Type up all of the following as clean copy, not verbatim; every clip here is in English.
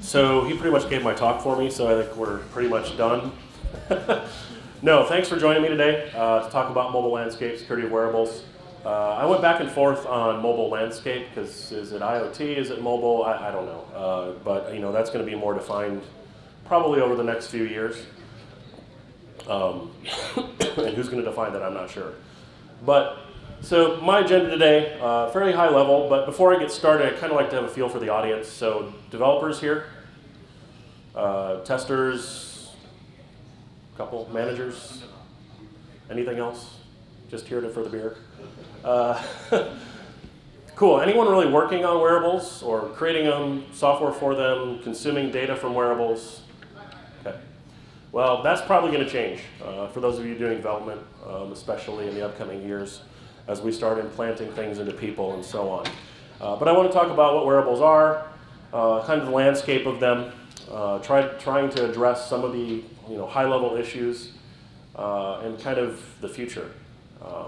So he pretty much gave my talk for me, so I think we're pretty much done. No, thanks for joining me today to talk about mobile landscape, security of wearables. I went back and forth on mobile landscape because is it IoT, is it mobile? I don't know. But you know, that's going to be more defined probably over the next few years. And who's going to define that, I'm not sure. But so my agenda today, fairly high level, but before I get started, I kind of like to have a feel for the audience. So developers here, testers, couple managers, anything else? Just here for the beer. Cool, anyone really working on wearables or creating them, software for them, consuming data from wearables? Okay. Well, that's probably going to change for those of you doing development, especially in the upcoming years as we start implanting things into people and so on. But I want to talk about what wearables are, kind of the landscape of them, trying to address some of the high-level issues and kind of the future. A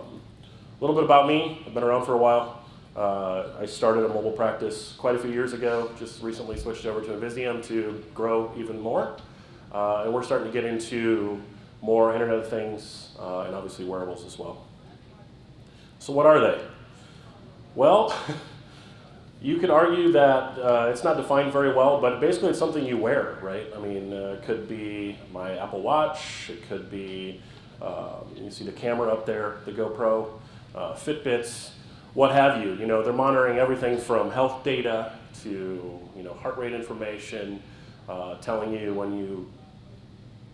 little bit about me. I've been around for a while. I started a mobile practice quite a few years ago, just recently switched over to Invisium to grow even more. And we're starting to get into more Internet of Things and obviously wearables as well. So what are they? Well, you could argue that it's not defined very well, but basically it's something you wear, right? I mean, it could be my Apple Watch, it could be, you see the camera up there, the GoPro, Fitbits, what have you. You know, they're monitoring everything from health data to heart rate information, telling you when you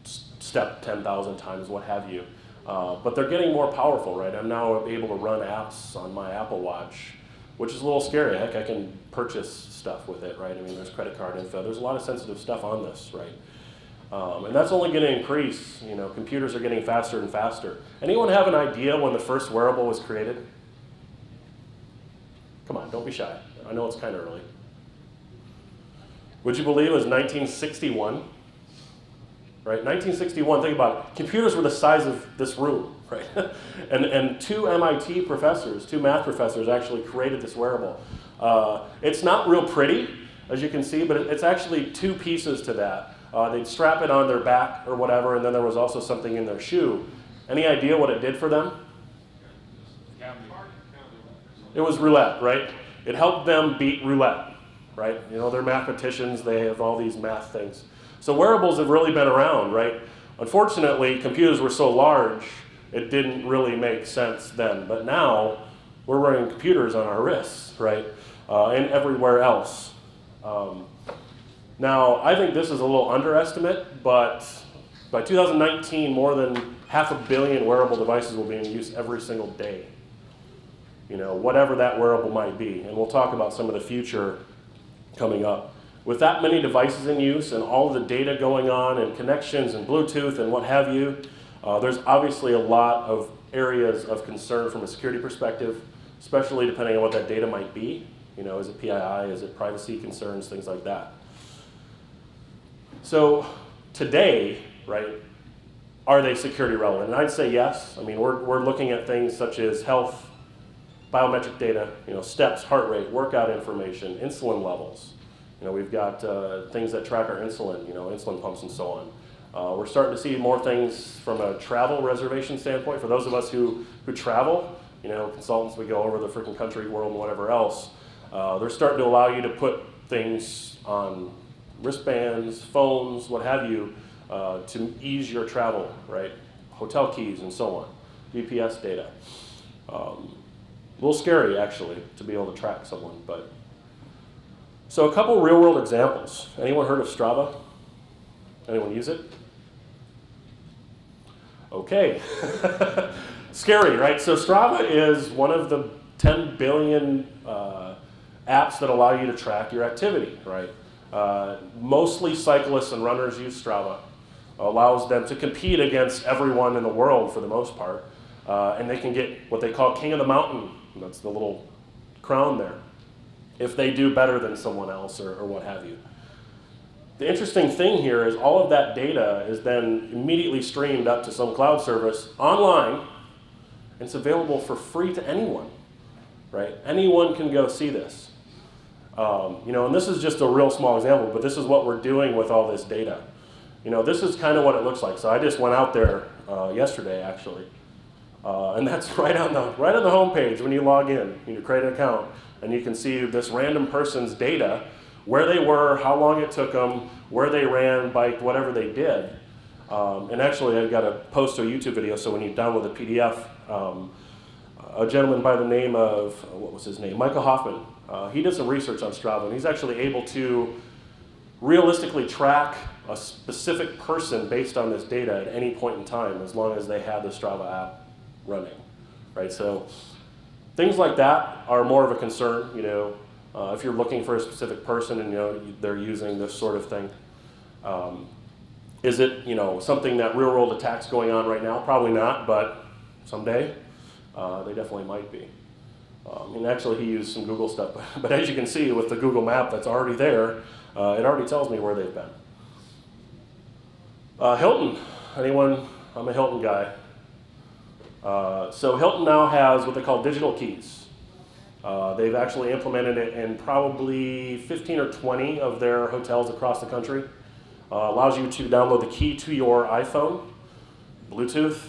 step 10,000 times, what have you. But they're getting more powerful, right? I'm now able to run apps on my Apple Watch, which is a little scary. Heck, I can purchase stuff with it, right? I mean, there's credit card info. There's a lot of sensitive stuff on this, right? And that's only going to increase. Computers are getting faster and faster. Anyone have an idea when the first wearable was created? Come on, don't be shy. I know it's kind of early. Would you believe it was 1961? Right, 1961, think about it. Computers were the size of this room, right? and two MIT professors, two math professors actually created this wearable. It's not real pretty, as you can see, but it's actually two pieces to that. They'd strap it on their back or whatever, and then there was also something in their shoe. Any idea what it did for them? It was roulette, right? It helped them beat roulette, right? They're mathematicians, they have all these math things. So wearables have really been around, right? Unfortunately, computers were so large, it didn't really make sense then. But now, we're running computers on our wrists, right? And everywhere else. Now, I think this is a little underestimate, but by 2019, more than 500 million wearable devices will be in use every single day. Whatever that wearable might be. And we'll talk about some of the future coming up. With that many devices in use and all of the data going on and connections and Bluetooth and what have you, there's obviously a lot of areas of concern from a security perspective, especially depending on what that data might be. Is it PII, is it privacy concerns, things like that. So today, right, are they security relevant? And I'd say yes. I mean, we're looking at things such as health, biometric data, steps, heart rate, workout information, insulin levels. We've got things that track our insulin, insulin pumps and so on. We're starting to see more things from a travel reservation standpoint. For those of us who travel, consultants, we go over the freaking country, world, and whatever else. They're starting to allow you to put things on wristbands, phones, what have you, to ease your travel, right? Hotel keys and so on, GPS data. A little scary, actually, to be able to track someone, but. So a couple real-world examples. Anyone heard of Strava? Anyone use it? Okay. Scary, right? So Strava is one of the 10 billion apps that allow you to track your activity, right? Mostly cyclists and runners use Strava. Allows them to compete against everyone in the world for the most part. And they can get what they call King of the Mountain. That's the little crown there, if they do better than someone else or what have you. The interesting thing here is all of that data is then immediately streamed up to some cloud service online. It's available for free to anyone, right? Anyone can go see this. And this is just a real small example, but this is what we're doing with all this data. This is kind of what it looks like. So I just went out there yesterday, actually. And that's right on the home page when you log in. You create an account, and you can see this random person's data, where they were, how long it took them, where they ran, biked, whatever they did. And actually, I've got to post a YouTube video, so when you download the PDF, a gentleman by the name of, what was his name? Michael Hoffman. He did some research on Strava, and he's actually able to realistically track a specific person based on this data at any point in time, as long as they have the Strava app running, right? So things like that are more of a concern, if you're looking for a specific person and they're using this sort of thing. Is it something that real world attacks going on right now? Probably not, but someday they definitely might be. And actually he used some Google stuff, but as you can see with the Google map that's already there, it already tells me where they've been. Hilton, anyone? I'm a Hilton guy. So Hilton now has what they call digital keys. They've actually implemented it in probably 15 or 20 of their hotels across the country. Allows you to download the key to your iPhone, Bluetooth,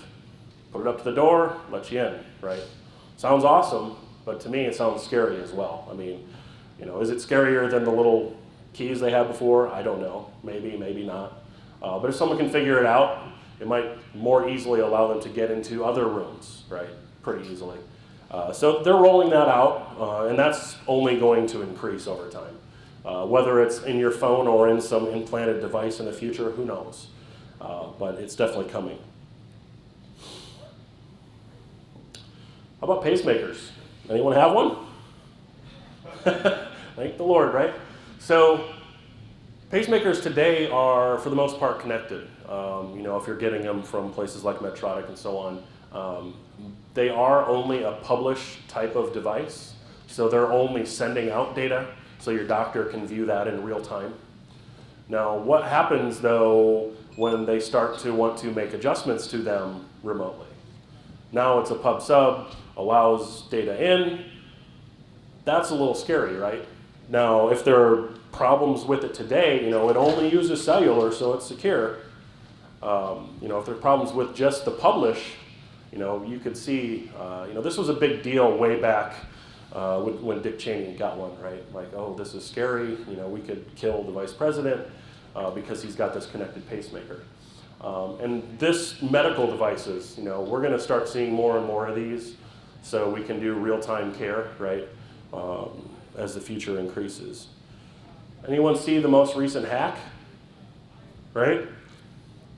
put it up to the door, let you in, right? Sounds awesome, but to me it sounds scary as well. I mean, is it scarier than the little keys they had before? I don't know, maybe, maybe not. But if someone can figure it out, it might more easily allow them to get into other rooms, right? Pretty easily. So they're rolling that out, and that's only going to increase over time. Whether it's in your phone or in some implanted device in the future, who knows? But it's definitely coming. How about pacemakers? Anyone have one? Thank the Lord, right? So pacemakers today are, for the most part, connected. If you're getting them from places like Medtronic and so on, they are only a published type of device. So they're only sending out data, so your doctor can view that in real time. Now, what happens, though, when they start to want to make adjustments to them remotely? Now it's a pub sub, allows data in. That's a little scary, right? Now, if there are problems with it today, it only uses cellular, so it's secure. If there are problems with just the publish, you could see, this was a big deal way back when Dick Cheney got one, right? Like, oh, this is scary. We could kill the vice president because he's got this connected pacemaker. And this medical devices, we're going to start seeing more and more of these, so we can do real-time care, right? As the future increases. Anyone see the most recent hack? Right?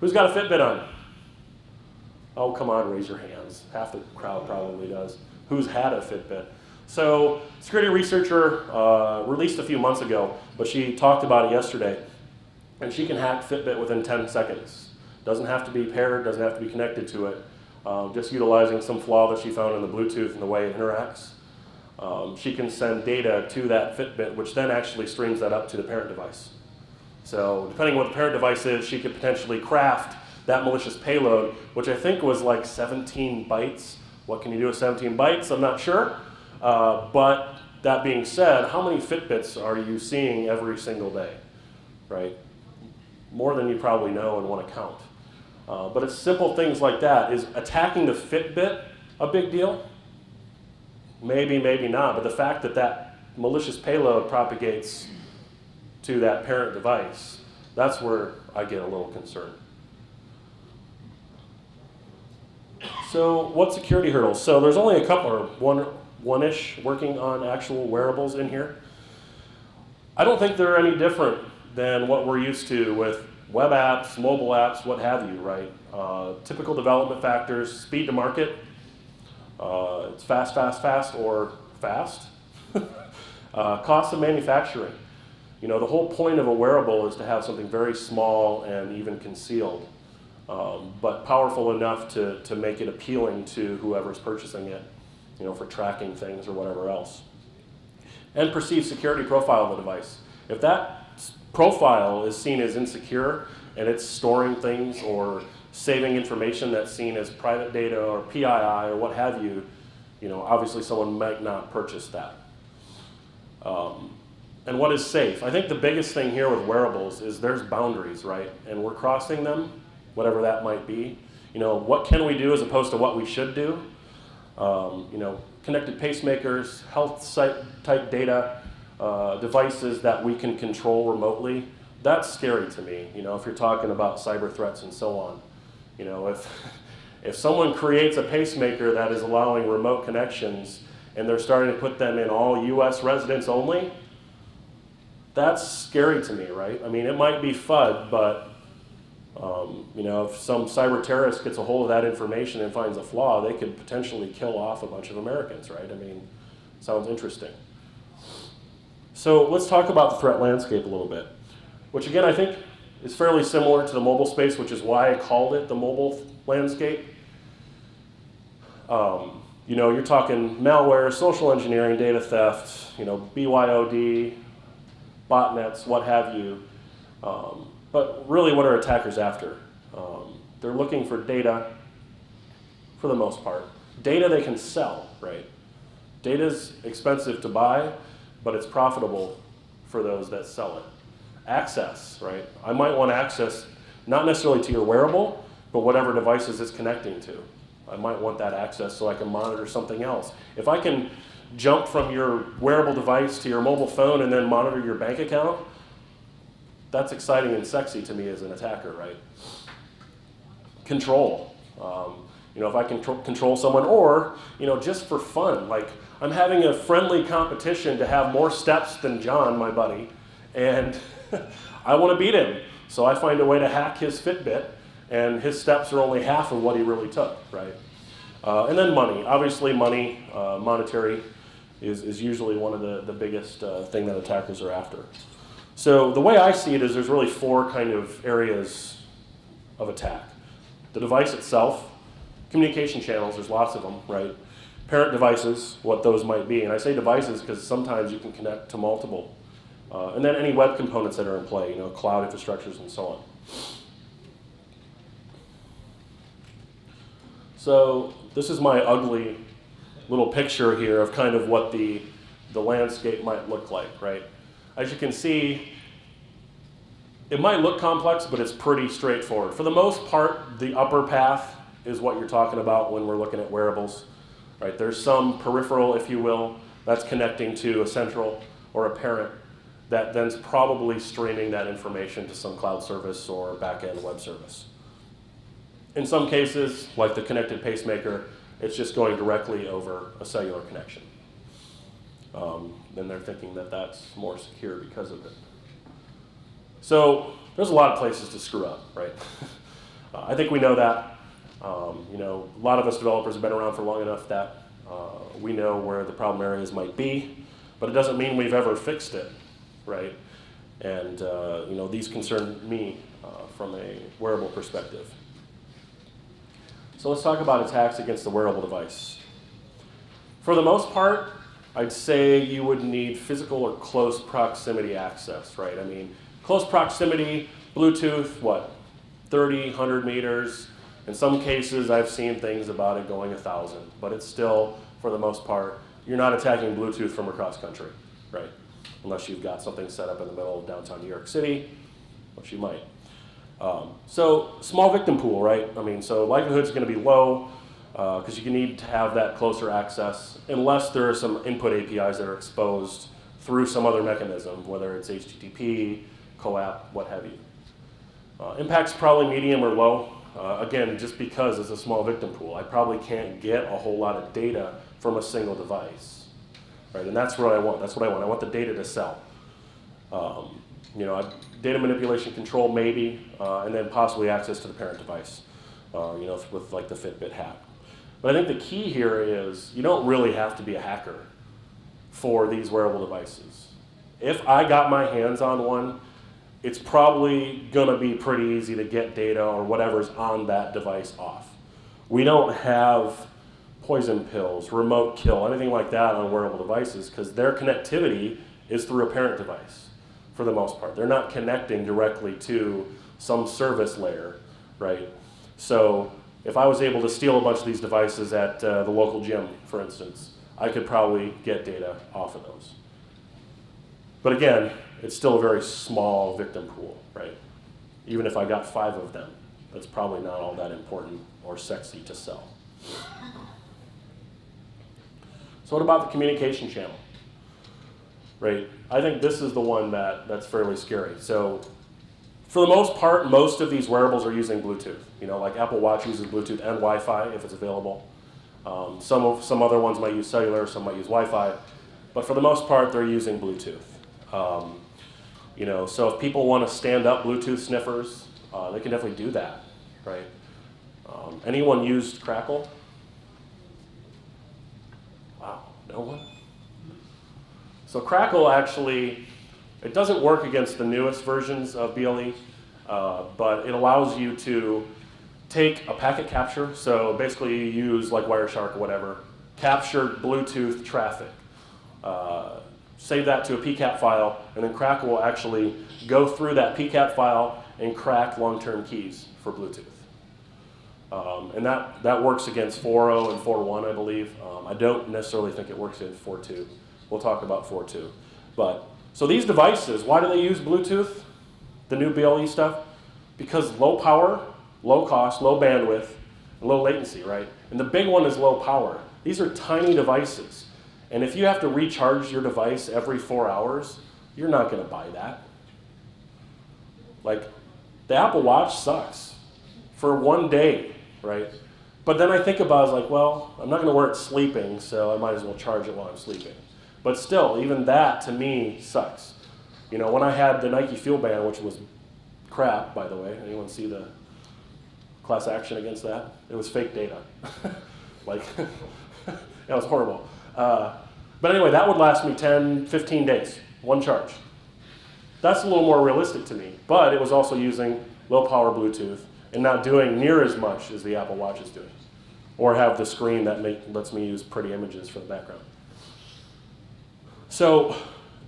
Who's got a Fitbit on? Oh, come on, raise your hands. Half the crowd probably does. Who's had a Fitbit? So, security researcher released a few months ago, but she talked about it yesterday. And she can hack Fitbit within 10 seconds. Doesn't have to be paired, doesn't have to be connected to it. Just utilizing some flaw that she found in the Bluetooth and the way it interacts. She can send data to that Fitbit, which then actually streams that up to the parent device. So depending on what the parent device is, she could potentially craft that malicious payload, which I think was like 17 bytes. What can you do with 17 bytes? I'm not sure. But that being said, how many Fitbits are you seeing every single day, right? More than you probably know and want to count. But it's simple things like that. Is attacking the Fitbit a big deal? Maybe, maybe not. But the fact that that malicious payload propagates to that parent device, that's where I get a little concerned. So what security hurdles? So there's only a couple, or one-ish working on actual wearables in here. I don't think they're any different than what we're used to with web apps, mobile apps, what have you, right? Typical development factors, speed to market. It's fast, or fast. Cost of manufacturing. The whole point of a wearable is to have something very small and even concealed, but powerful enough to make it appealing to whoever's purchasing it, for tracking things or whatever else. And perceived security profile of the device. If that profile is seen as insecure and it's storing things or saving information that's seen as private data or PII or what have you, obviously someone might not purchase that. And what is safe? I think the biggest thing here with wearables is there's boundaries, right? And we're crossing them, whatever that might be. What can we do as opposed to what we should do? Connected pacemakers, health site type data, devices that we can control remotely. That's scary to me, if you're talking about cyber threats and so on. If someone creates a pacemaker that is allowing remote connections and they're starting to put them in all US residents only, that's scary to me, right? I mean, it might be FUD, but if some cyber terrorist gets a hold of that information and finds a flaw, they could potentially kill off a bunch of Americans, right? I mean, sounds interesting. So let's talk about the threat landscape a little bit, which again, I think is fairly similar to the mobile space, which is why I called it the mobile landscape. You're talking malware, social engineering, data theft, BYOD, botnets, what have you. But really, what are attackers after? They're looking for data, for the most part. Data they can sell, right? Data's expensive to buy, but it's profitable for those that sell it. Access, right? I might want access, not necessarily to your wearable, but whatever devices it's connecting to. I might want that access so I can monitor something else. If I can jump from your wearable device to your mobile phone and then monitor your bank account, that's exciting and sexy to me as an attacker, right? Control. If I can control someone, or just for fun, like I'm having a friendly competition to have more steps than John, my buddy, and I want to beat him. So I find a way to hack his Fitbit, and his steps are only half of what he really took, right? And then money. Obviously, money, monetary, is usually one of the biggest thing that attackers are after. So the way I see it is there's really four kind of areas of attack. The device itself, communication channels, there's lots of them, right? Parent devices, what those might be. And I say devices because sometimes you can connect to multiple. And then any web components that are in play, cloud infrastructures and so on. So this is my ugly little picture here of kind of what the landscape might look like, right? As you can see, it might look complex, but it's pretty straightforward. For the most part, the upper path is what you're talking about when we're looking at wearables, right? There's some peripheral, if you will, that's connecting to a central or a parent that then's probably streaming that information to some cloud service or back-end web service. In some cases, like the connected pacemaker, it's just going directly over a cellular connection. Then they're thinking that that's more secure because of it. So there's a lot of places to screw up, right? I think we know that. A lot of us developers have been around for long enough that we know where the problem areas might be, but it doesn't mean we've ever fixed it, right? And these concern me from a wearable perspective. So let's talk about attacks against the wearable device. For the most part, I'd say you would need physical or close proximity access, right? I mean, close proximity, Bluetooth, 30, 100 meters. In some cases, I've seen things about it going 1,000, but it's still, for the most part, you're not attacking Bluetooth from across country, right? Unless you've got something set up in the middle of downtown New York City, which you might. So small victim pool, right? I mean, so likelihood's going to be low because you need to have that closer access unless there are some input APIs that are exposed through some other mechanism, whether it's HTTP, CoAP, what have you. Impact's probably medium or low. Again, just because it's a small victim pool, I probably can't get a whole lot of data from a single device, right? And that's what I want. That's what I want. I want the data to sell. Data manipulation control maybe, and then possibly access to the parent device, with like the Fitbit hack. But I think the key here is you don't really have to be a hacker for these wearable devices. If I got my hands on one, it's probably gonna be pretty easy to get data or whatever's on that device off. We don't have poison pills, remote kill, anything like that on wearable devices because their connectivity is through a parent device. For the most part. They're not connecting directly to some service layer, right? So if I was able to steal a bunch of these devices at the local gym, for instance, I could probably get data off of those. But again, it's still a very small victim pool, right? Even if I got 5 of them, that's probably not all that important or sexy to sell. So what about the communication channel? Right? I think this is the one that's fairly scary. So for the most part, most of these wearables are using Bluetooth. You know, like Apple Watch uses Bluetooth and Wi-Fi if it's available. Some other ones might use cellular, some might use Wi-Fi. But for the most part, they're using Bluetooth. You know, so if people want to stand up Bluetooth sniffers, they can definitely do that, right? Anyone used Crackle? Wow, no one? So Crackle actually, it doesn't work against the newest versions of BLE, but it allows you to take a packet capture, so basically you use like Wireshark or whatever, capture Bluetooth traffic, save that to a PCAP file, and then Crackle will actually go through that PCAP file and crack long-term keys for Bluetooth. And that works against 4.0 and 4.1, I believe. I don't necessarily think it works in 4.2. We'll talk about 4.2. But, so these devices, why do they use Bluetooth, the new BLE stuff? Because low power, low cost, low bandwidth, and low latency, right? And the big one is low power. These are tiny devices. And if you have to recharge your device every 4 hours, you're not going to buy that. Like, the Apple Watch sucks for one day, right? But then I think about it, like, well, I'm not going to wear it sleeping, so I might as well charge it while I'm sleeping. But still, even that, to me, sucks. You know, when I had the Nike Fuel Band, which was crap, by the way, anyone see the class action against that? It was fake data. Like, it was horrible. But anyway, that would last me 10, 15 days, one charge. That's a little more realistic to me, but it was also using low power Bluetooth and not doing near as much as the Apple Watch is doing, or have the screen that lets me use pretty images for the background. So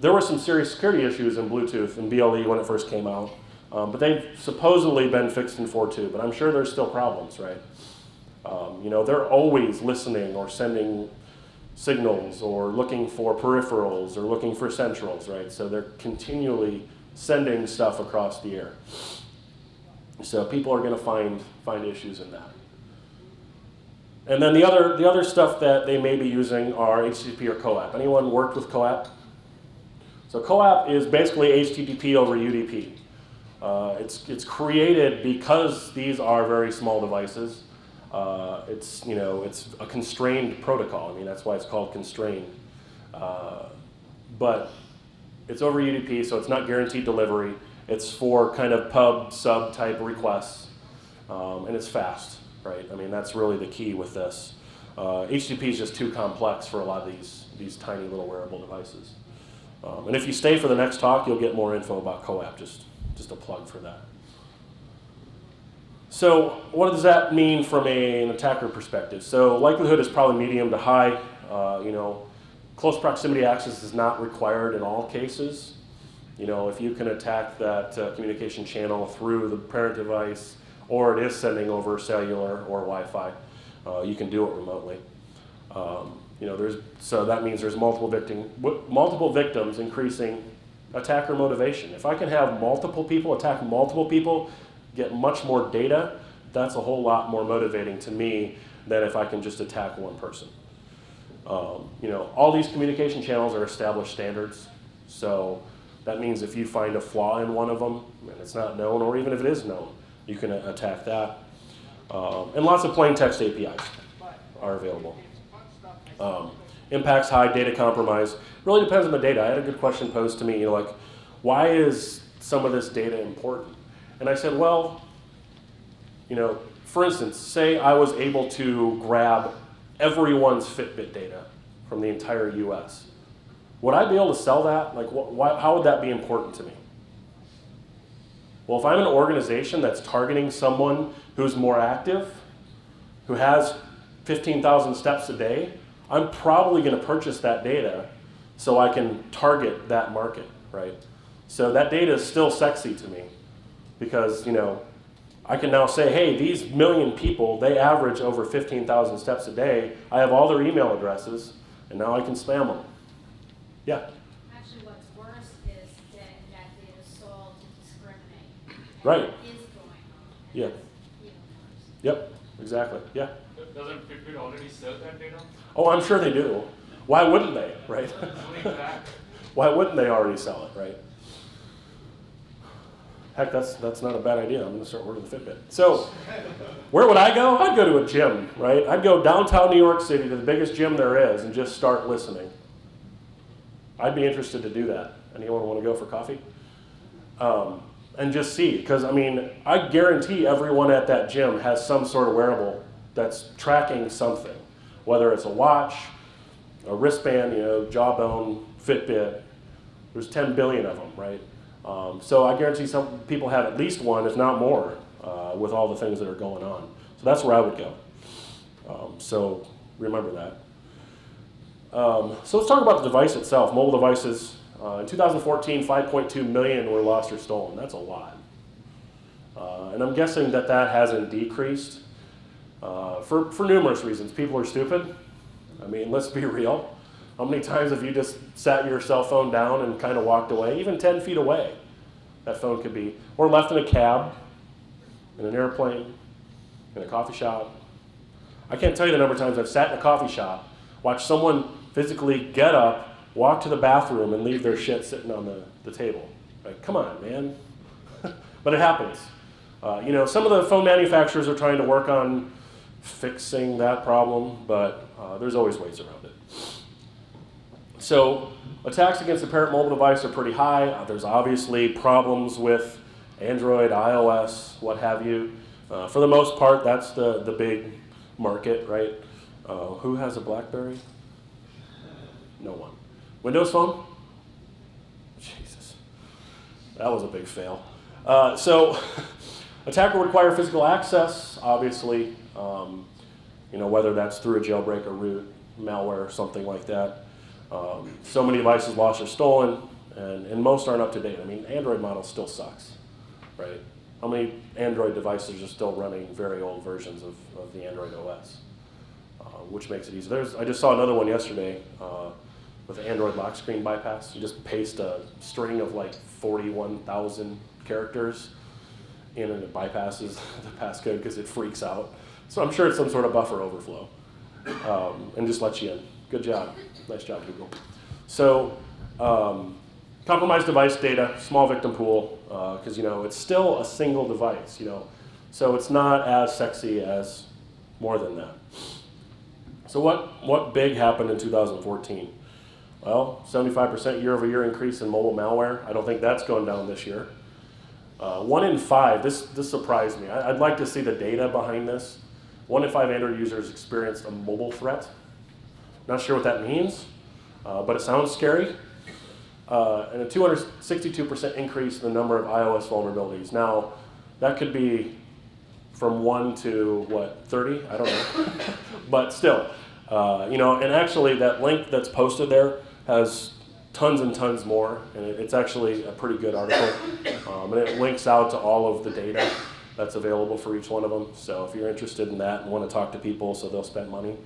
there were some serious security issues in Bluetooth and BLE when it first came out, but they've supposedly been fixed in 4.2, but I'm sure there's still problems, right? You know, they're always listening or sending signals or looking for peripherals or looking for centrals, right? So they're continually sending stuff across the air. So people are going to find issues in that. And then the other stuff that they may be using are HTTP or CoAP. Anyone worked with CoAP? So CoAP is basically HTTP over UDP. It's created because these are very small devices. It's a constrained protocol. I mean, that's why it's called constrained. But it's over UDP, so it's not guaranteed delivery. It's for kind of pub sub type requests, and it's fast, right? I mean, that's really the key with this. HTTP is just too complex for a lot of these tiny little wearable devices. And if you stay for the next talk, you'll get more info about CoAP. Just a plug for that. So what does that mean from an attacker perspective? So likelihood is probably medium to high. Close proximity access is not required in all cases. You know, if you can attack that communication channel through the parent device, or it is sending over cellular or Wi-Fi, you can do it remotely. So that means there's multiple victims, increasing attacker motivation. If I can have multiple people attack multiple people, get much more data, that's a whole lot more motivating to me than if I can just attack one person. All these communication channels are established standards, so that means if you find a flaw in one of them and it's not known, or even if it is known, you can attack that. And lots of plain text APIs are available. Impacts high, data compromise. Really depends on the data. I had a good question posed to me, like, why is some of this data important? And I said, well, for instance, say I was able to grab everyone's Fitbit data from the entire US. Would I be able to sell that? Like, how would that be important to me? Well, if I'm an organization that's targeting someone who's more active, who has 15,000 steps a day, I'm probably going to purchase that data so I can target that market, right? So that data is still sexy to me because, I can now say, hey, these million people, they average over 15,000 steps a day. I have all their email addresses, and now I can spam them. Yeah? Actually, what's worse Right. is going on. Yeah. Yep, exactly, yeah. Doesn't Fitbit already sell that data? Oh, I'm sure they do. Why wouldn't they, right? Why wouldn't they already sell it, right? Heck, that's not a bad idea. I'm going to start working with Fitbit. So, where would I go? I'd go to a gym, right? I'd go downtown New York City to the biggest gym there is and just start listening. I'd be interested to do that. Anyone want to go for coffee? And just see, because I mean, I guarantee everyone at that gym has some sort of wearable that's tracking something, whether it's a watch, a wristband, Jawbone, Fitbit. There's 10 billion of them, right? So I guarantee some people have at least one, if not more, with all the things that are going on. So that's where I would go. So remember that. So let's talk about the device itself, mobile devices. In 2014, 5.2 million were lost or stolen. That's a lot. And I'm guessing that hasn't decreased for numerous reasons. People are stupid. I mean, let's be real. How many times have you just sat your cell phone down and kind of walked away, even 10 feet away? That phone could be, or left in a cab, in an airplane, in a coffee shop. I can't tell you the number of times I've sat in a coffee shop, watched someone physically get up, walk to the bathroom, and leave their shit sitting on the table. Like, come on, man. But it happens. Some of the phone manufacturers are trying to work on fixing that problem, but there's always ways around it. So attacks against the parent mobile device are pretty high. There's obviously problems with Android, iOS, what have you. For the most part, that's the big market, right? Who has a BlackBerry? No one. Windows Phone? Jesus. That was a big fail. So attacker would require physical access, obviously, whether that's through a jailbreak or root, malware, something like that. So many devices lost or stolen, and most aren't up to date. I mean, Android model still sucks, right? How many Android devices are still running very old versions of the Android OS, which makes it easy. I just saw another one yesterday with Android lock screen bypass. You just paste a string of like 41,000 characters in and it bypasses the passcode because it freaks out. So I'm sure it's some sort of buffer overflow and just lets you in. Good job. Nice job, Google. So compromised device data, small victim pool, because it's still a single device, so it's not as sexy as more than that. So what big happened in 2014? Well, 75% year-over-year increase in mobile malware. I don't think that's going down this year. 1 in 5, this surprised me. I'd like to see the data behind this. 1 in 5 Android users experienced a mobile threat. Not sure what that means, but it sounds scary. And a 262% increase in the number of iOS vulnerabilities. Now, that could be from 1 to, 30? I don't know. But still, and actually that link that's posted there has tons and tons more, and it's actually a pretty good article. And it links out to all of the data that's available for each one of them. So if you're interested in that and want to talk to people so they'll spend money,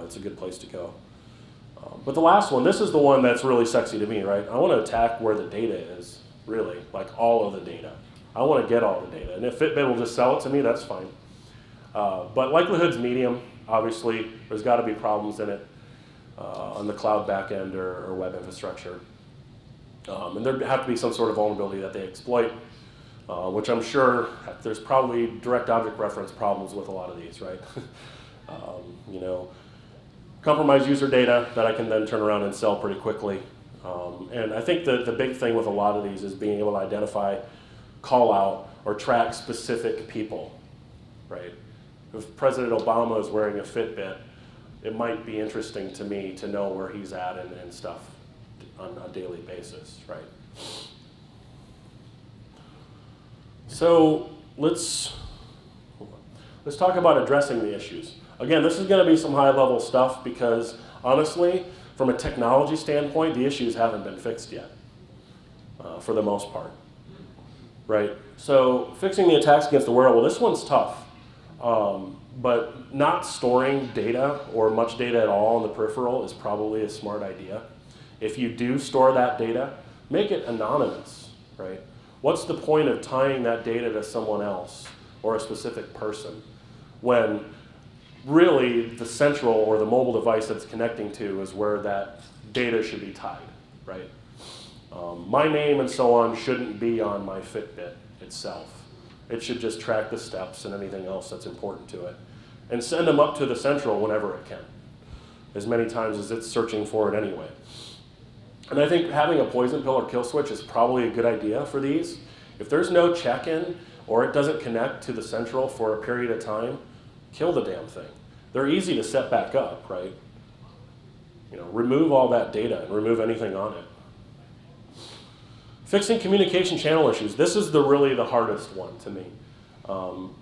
it's a good place to go. But the last one, this is the one that's really sexy to me, right? I want to attack where the data is, really, like all of the data. I want to get all the data. And if Fitbit will just sell it to me, that's fine. But likelihood's medium. Obviously, there's got to be problems in it on the cloud backend or web infrastructure. And there have to be some sort of vulnerability that they exploit, which I'm sure there's probably direct object reference problems with a lot of these, right? Compromised user data that I can then turn around and sell pretty quickly. And I think the big thing with a lot of these is being able to identify, call out, or track specific people, right? If President Obama is wearing a Fitbit, it might be interesting to me to know where he's at and stuff on a daily basis, right? So let's talk about addressing the issues. Again, this is going to be some high-level stuff because, honestly, from a technology standpoint, the issues haven't been fixed yet, for the most part, right? So fixing the attacks against the wearable, this one's tough, but not storing data or much data at all on the peripheral is probably a smart idea. If you do store that data, make it anonymous, right? What's the point of tying that data to someone else or a specific person when really the central or the mobile device that's connecting to is where that data should be tied, right? My name and so on shouldn't be on my Fitbit itself. It should just track the steps and anything else that's important to it and send them up to the central whenever it can, as many times as it's searching for it anyway. And I think having a poison pill or kill switch is probably a good idea for these. If there's no check-in or it doesn't connect to the central for a period of time, kill the damn thing. They're easy to set back up, right? You know, remove all that data and remove anything on it. Fixing communication channel issues. This is really the hardest one to me.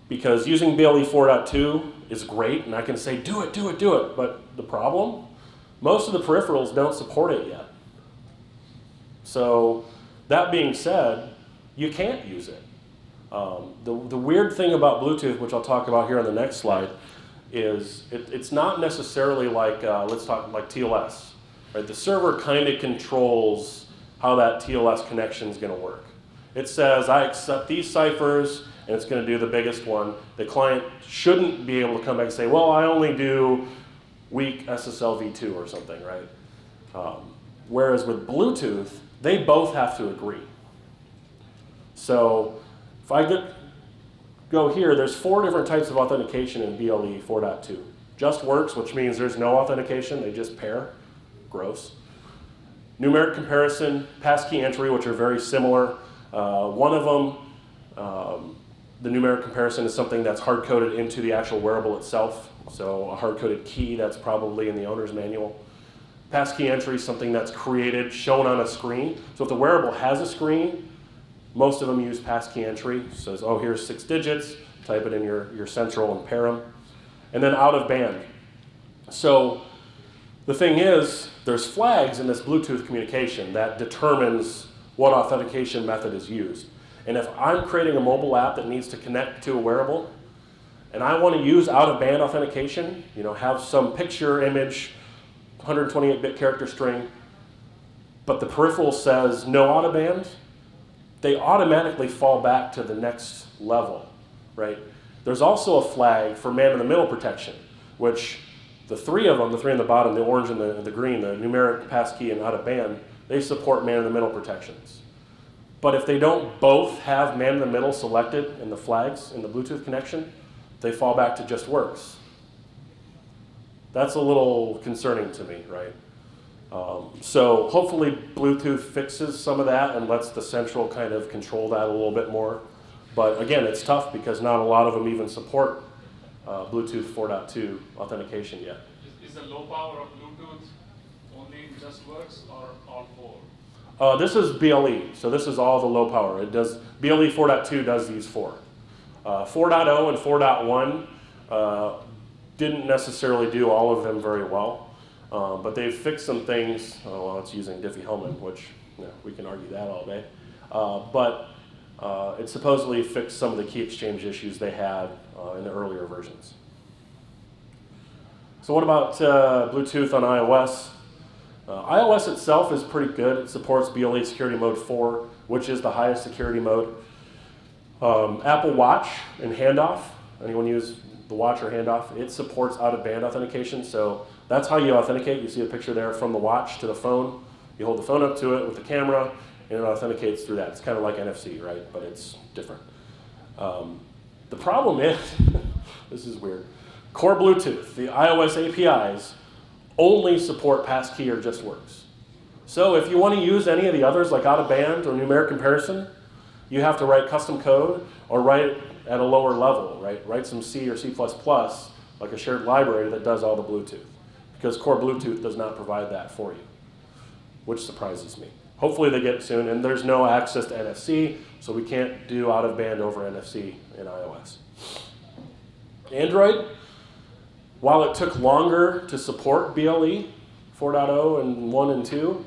Because using BLE 4.2 is great, and I can say, do it, do it, do it. But the problem, most of the peripherals don't support it yet. So that being said, you can't use it. The weird thing about Bluetooth, which I'll talk about here on the next slide, is it's not necessarily like, let's talk like TLS. Right? The server kind of controls how that TLS connection is going to work. It says, I accept these ciphers, and it's going to do the biggest one. The client shouldn't be able to come back and say, well, I only do weak SSL v2 or something, right? Whereas with Bluetooth, they both have to agree. So if I go here, there's 4 different types of authentication in BLE 4.2. Just works, which means there's no authentication, they just pair. Gross. Numeric comparison, passkey entry, which are very similar. One of them, the numeric comparison is something that's hard-coded into the actual wearable itself. So a hard-coded key that's probably in the owner's manual. Passkey entry is something that's created, shown on a screen. So if the wearable has a screen, most of them use passkey entry. It says, oh, here's 6 digits, type it in your central and pair them. And then out of band. So the thing is, there's flags in this Bluetooth communication that determines what authentication method is used. And if I'm creating a mobile app that needs to connect to a wearable, and I want to use out-of-band authentication, you know, have some picture, image, 128-bit character string, but the peripheral says no out-of-band, they automatically fall back to the next level, right? There's also a flag for man-in-the-middle protection, which the 3 of them, the 3 on the bottom, the orange and the green, the numeric, passkey, and out-of-band, they support man-in-the-middle protections. But if they don't both have man-in-the-middle selected in the flags in the Bluetooth connection, they fall back to just works. That's a little concerning to me, right? So hopefully Bluetooth fixes some of that and lets the central kind of control that a little bit more. But again, it's tough because not a lot of them even support Bluetooth 4.2 authentication yet. Is the low power of Bluetooth only just works or all 4? This is BLE, so this is all the low power. It does BLE 4.2 does these 4. 4.0 and 4.1 didn't necessarily do all of them very well, but they've fixed some things. Oh, well, it's using Diffie-Hellman, which we can argue that all day. But it supposedly fixed some of the key exchange issues they had in the earlier versions. So what about Bluetooth on iOS? iOS itself is pretty good. It supports BLE Security Mode 4, which is the highest security mode. Apple Watch and handoff, anyone use the watch or handoff, it supports out-of-band authentication. So that's how you authenticate. You see a picture there from the watch to the phone. You hold the phone up to it with the camera, and it authenticates through that. It's kind of like NFC, right? But it's different. The problem is, this is weird, core Bluetooth, the iOS APIs, only support passkey or just works. So if you want to use any of the others, like out-of-band or numeric comparison, you have to write custom code or write it at a lower level, right? Write some C or C++, like a shared library that does all the Bluetooth. Because core Bluetooth does not provide that for you, which surprises me. Hopefully they get it soon, and there's no access to NFC, so we can't do out-of-band over NFC in iOS. Android, while it took longer to support BLE 4.0 and 1 and 2,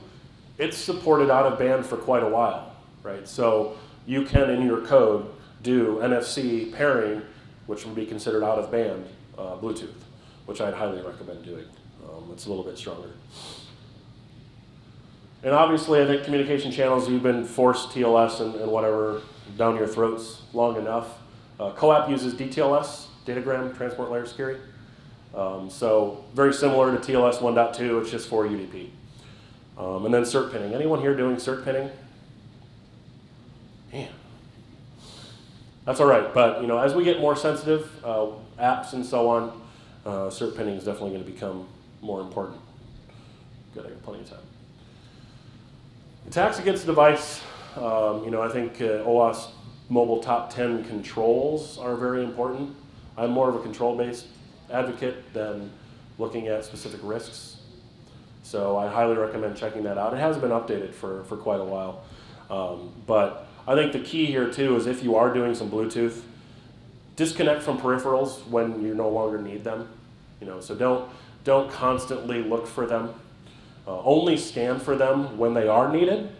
it's supported out-of-band for quite a while, right? So you can, in your code, do NFC pairing, which would be considered out-of-band Bluetooth, which I'd highly recommend doing. It's a little bit stronger. And obviously, I think communication channels, you've been forced TLS and whatever down your throats long enough. CoAP uses DTLS, Datagram Transport Layer Security. So very similar to TLS 1.2, it's just for UDP. And then cert pinning. Anyone here doing cert pinning? Man. That's all right, but as we get more sensitive, apps and so on, cert pinning is definitely going to become more important. Good, I got plenty of time. Attacks against the device, I think OWASP mobile top 10 controls are very important. I'm more of a control-based advocate than looking at specific risks. So I highly recommend checking that out. It has been updated for quite a while. But I think the key here too is if you are doing some Bluetooth, disconnect from peripherals when you no longer need them. So don't constantly look for them. Only scan for them when they are needed,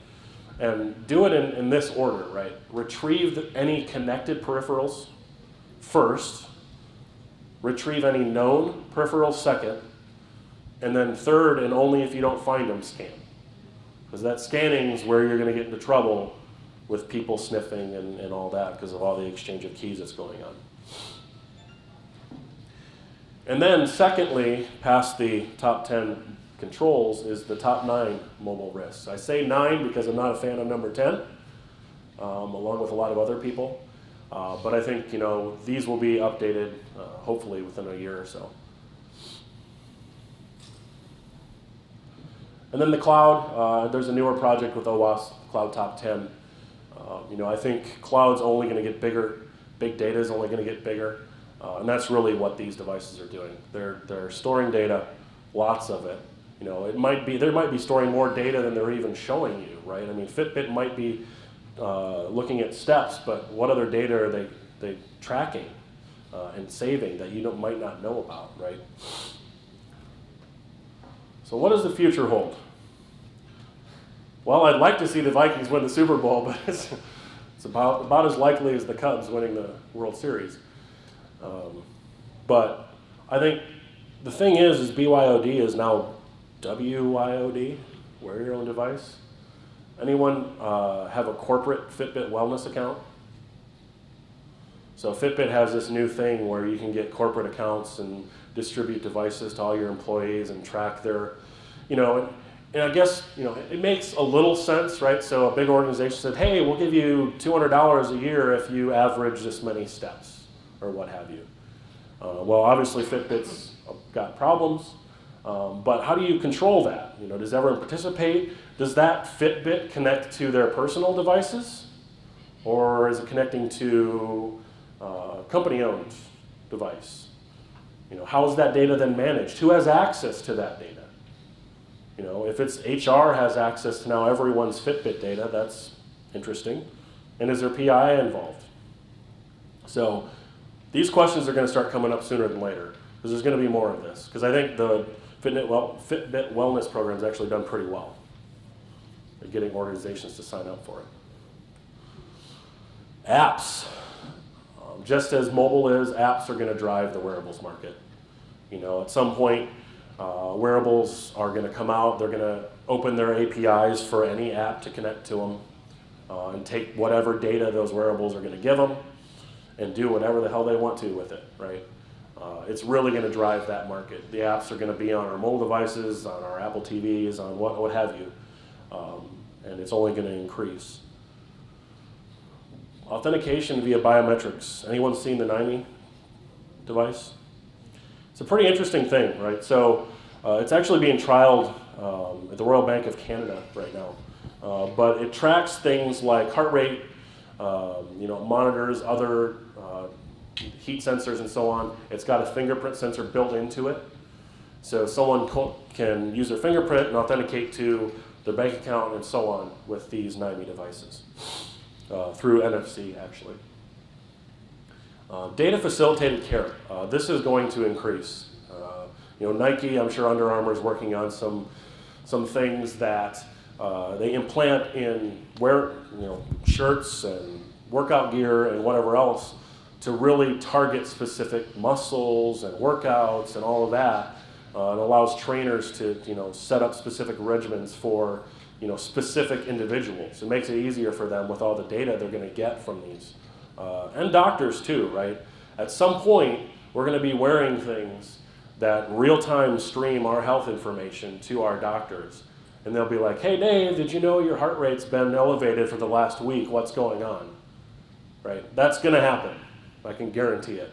and do it in this order, right? Retrieve any connected peripherals first, retrieve any known peripherals second, and then third, and only if you don't find them, scan. Because that scanning is where you're going to get into trouble with people sniffing and all that because of all the exchange of keys that's going on. And then secondly, past the top 10 controls is the top 9 mobile risks. I say 9 because I'm not a fan of number 10, along with a lot of other people. But I think these will be updated hopefully within a year or so. And then the cloud, there's a newer project with OWASP, Cloud Top 10. I think cloud's only going to get bigger, big data is only going to get bigger, and that's really what these devices are doing. They're storing data, lots of it. They might be storing more data than they're even showing you, right? I mean, Fitbit might be looking at steps, but what other data are they tracking and saving that you might not know about, right? So what does the future hold? Well, I'd like to see the Vikings win the Super Bowl, but it's about as likely as the Cubs winning the World Series. But I think the thing is BYOD is now WYOD, wear your own device. Anyone have a corporate Fitbit wellness account? So Fitbit has this new thing where you can get corporate accounts and distribute devices to all your employees and track their, and I guess, it makes a little sense, right? So a big organization said, hey, we'll give you $200 a year if you average this many steps or what have you. Well, obviously Fitbit's got problems, but how do you control that? Does everyone participate? Does that Fitbit connect to their personal devices? Or is it connecting to a company-owned device? How is that data then managed? Who has access to that data? If it's HR has access to now everyone's Fitbit data, that's interesting. And is there PI involved? So these questions are going to start coming up sooner than later because there's going to be more of this. Because I think the Fitbit wellness program's actually done pretty well at getting organizations to sign up for it. Apps. Just as mobile is, apps are going to drive the wearables market. At some point, wearables are going to come out. They're going to open their APIs for any app to connect to them and take whatever data those wearables are going to give them and do whatever the hell they want to with it, right? It's really going to drive that market. The apps are going to be on our mobile devices, on our Apple TVs, on what have you, and it's only going to increase. Authentication via biometrics. Anyone seen the 90 device? It's a pretty interesting thing, right? So it's actually being trialed at the Royal Bank of Canada right now. But it tracks things like heart rate, monitors other heat sensors and so on. It's got a fingerprint sensor built into it. So someone can use their fingerprint and authenticate to their bank account and so on with these 90 devices. Through NFC, actually. Data facilitated care. This is going to increase. Nike, I'm sure Under Armour is working on some things that they implant in shirts and workout gear and whatever else to really target specific muscles and workouts and all of that. It allows trainers to set up specific regimens for specific individuals. It makes it easier for them with all the data they're going to get from these. And doctors too, right? At some point, we're going to be wearing things that real-time stream our health information to our doctors. And they'll be like, hey Dave, did you know your heart rate's been elevated for the last week? What's going on? Right? That's going to happen. I can guarantee it.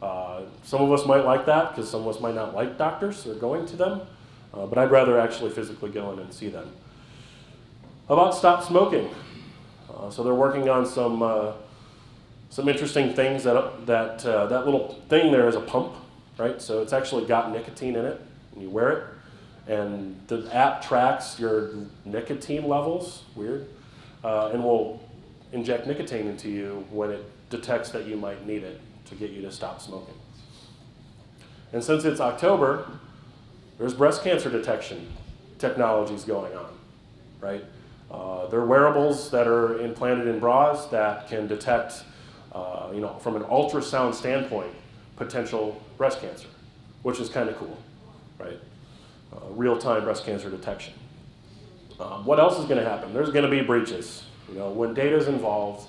Some of us might like that because some of us might not like doctors or going to them. But I'd rather actually physically go in and see them. How about stop smoking? So they're working on some interesting things. That little thing there is a pump, right? So it's actually got nicotine in it, and you wear it. And the app tracks your nicotine levels, weird, and will inject nicotine into you when it detects that you might need it to get you to stop smoking. And since it's October, there's breast cancer detection technologies going on, right? There are wearables that are implanted in bras that can detect, from an ultrasound standpoint, potential breast cancer, which is kind of cool, right? Real-time breast cancer detection. What else is going to happen? There's going to be breaches. When data is involved,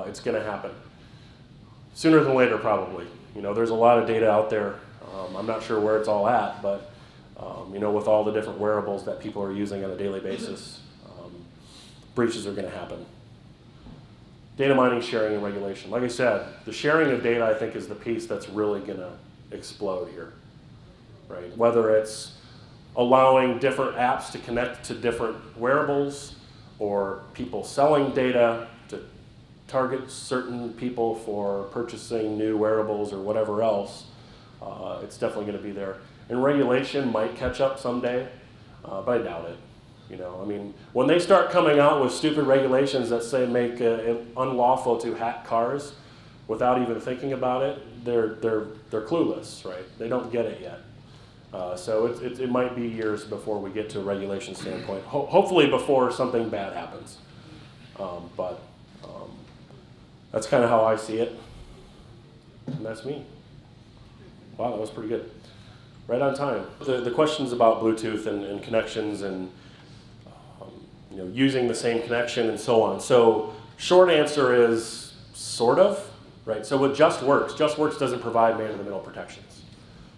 it's going to happen. Sooner than later, probably. There's a lot of data out there. I'm not sure where it's all at, but with all the different wearables that people are using on a daily basis, breaches are going to happen. Data mining, sharing, and regulation. Like I said, the sharing of data, I think, is the piece that's really going to explode here, right? Whether it's allowing different apps to connect to different wearables, or people selling data to target certain people for purchasing new wearables or whatever else, it's definitely going to be there. And regulation might catch up someday, but I doubt it. When they start coming out with stupid regulations that say make it unlawful to hack cars without even thinking about it, they're clueless, right? They don't get it yet. So it might be years before we get to a regulation standpoint. Hopefully before something bad happens. But that's kind of how I see it. And that's me. Wow, that was pretty good. Right on time. The questions about Bluetooth and connections and using the same connection and so on. So short answer is sort of, right? So with JustWorks doesn't provide man-in-the-middle protections.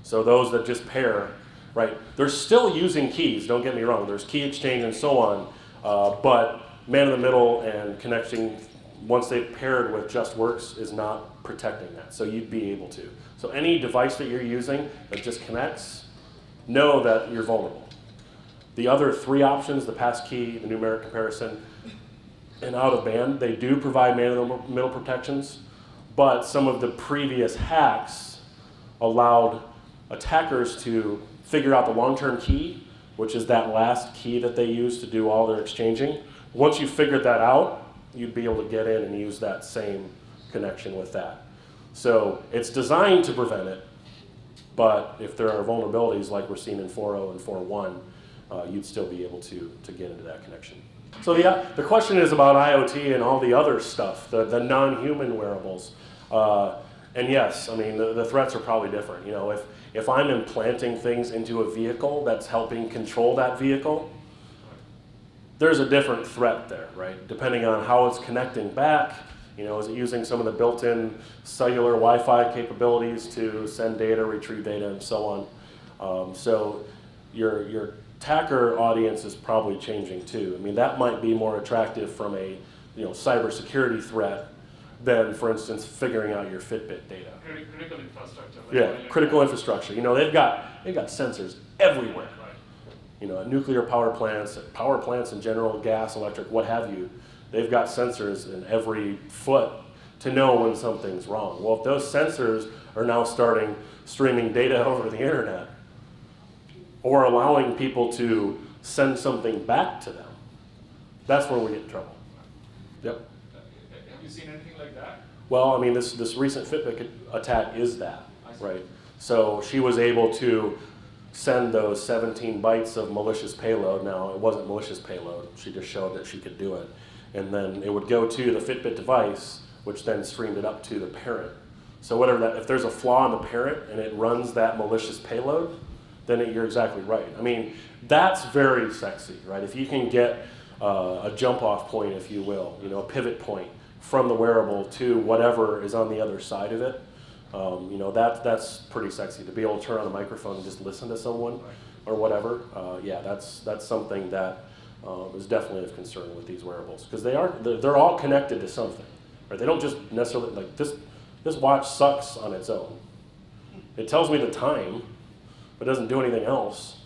So those that just pair, right? They're still using keys, don't get me wrong. There's key exchange and so on, but man-in-the-middle and connecting, once they've paired with JustWorks, is not protecting that. So you'd be able to. So any device that you're using that just connects, know that you're vulnerable. The other three options, the passkey, the numeric comparison, and out of band, they do provide man-in-the-middle protections, but some of the previous hacks allowed attackers to figure out the long-term key, which is that last key that they use to do all their exchanging. Once you figured that out, you'd be able to get in and use that same connection with that. So it's designed to prevent it, but if there are vulnerabilities like we're seeing in 4.0 and 4.1, you'd still be able to get into that connection. So the question is about IoT and all the other stuff, the non-human wearables. And yes, the threats are probably different. If I'm implanting things into a vehicle that's helping control that vehicle, there's a different threat there, right? Depending on how it's connecting back, is it using some of the built-in cellular Wi-Fi capabilities to send data, retrieve data, and so on. So your attacker audience is probably changing too. That might be more attractive from a cybersecurity threat than, for instance, figuring out your Fitbit data. Critical infrastructure. Critical infrastructure. They've got sensors everywhere. At nuclear power plants in general, gas, electric, what have you, they've got sensors in every foot to know when something's wrong. Well, if those sensors are now starting streaming data over the internet, or allowing people to send something back to them, that's where we get in trouble. Yep. Have you seen anything like that? Well, this recent Fitbit attack is that, right? So she was able to send those 17 bytes of malicious payload. Now, it wasn't malicious payload. She just showed that she could do it. And then it would go to the Fitbit device, which then streamed it up to the parent. So if there's a flaw in the parent and it runs that malicious payload, then you're exactly right. I mean, that's very sexy, right? If you can get a jump-off point, if you will, a pivot point from the wearable to whatever is on the other side of it, that's pretty sexy. To be able to turn on a microphone and just listen to someone or whatever, yeah, that's something that is definitely of concern with these wearables, because they're all connected to something, right? They don't just necessarily, like this watch sucks on its own. It tells me the time, but doesn't do anything else.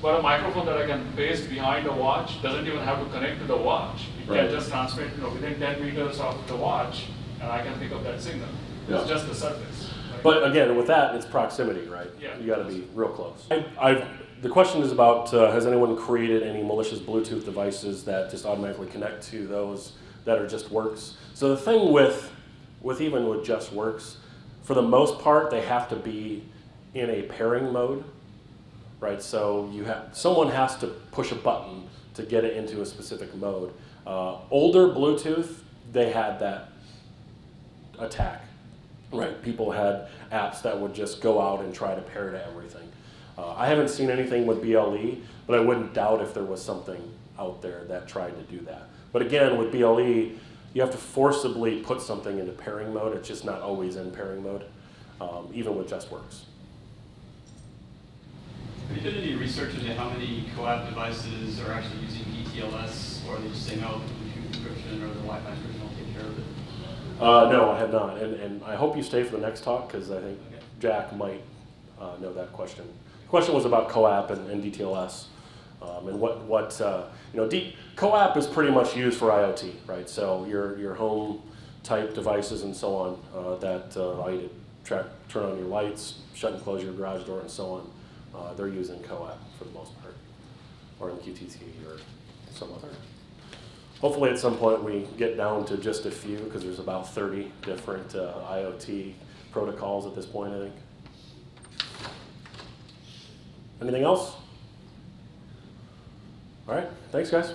But a microphone that I can paste behind the watch doesn't even have to connect to the watch. It Right. can just transmit within 10 meters of the watch, and I can pick up that signal. It's Yeah. just the surface. Right? But again, with that, it's proximity, right? Yeah. You got to be real close. The question is about, has anyone created any malicious Bluetooth devices that just automatically connect to those that are just works? So the thing with even with just works, for the most part, they have to be in a pairing mode, right? So someone has to push a button to get it into a specific mode. Older Bluetooth, they had that attack, right? People had apps that would just go out and try to pair to everything. I haven't seen anything with BLE, but I wouldn't doubt if there was something out there that tried to do that. But again, with BLE, you have to forcibly put something into pairing mode. It's just not always in pairing mode, even with JustWorks. Have you done any research into how many co-op devices are actually using DTLS, or are they just saying, oh, the Bluetooth encryption or the Wi-Fi encryption will take care of it? No, I have not. And I hope you stay for the next talk, because I think Jack might know that question. The question was about CoAP and DTLS. And CoAP is pretty much used for IoT, right? So your home type devices and so on that allow you to turn on your lights, shut and close your garage door, and so on. They're using CoAP for the most part, or MQTT or some other. Hopefully at some point we get down to just a few, because there's about 30 different IoT protocols at this point, I think. Anything else? All right, thanks guys.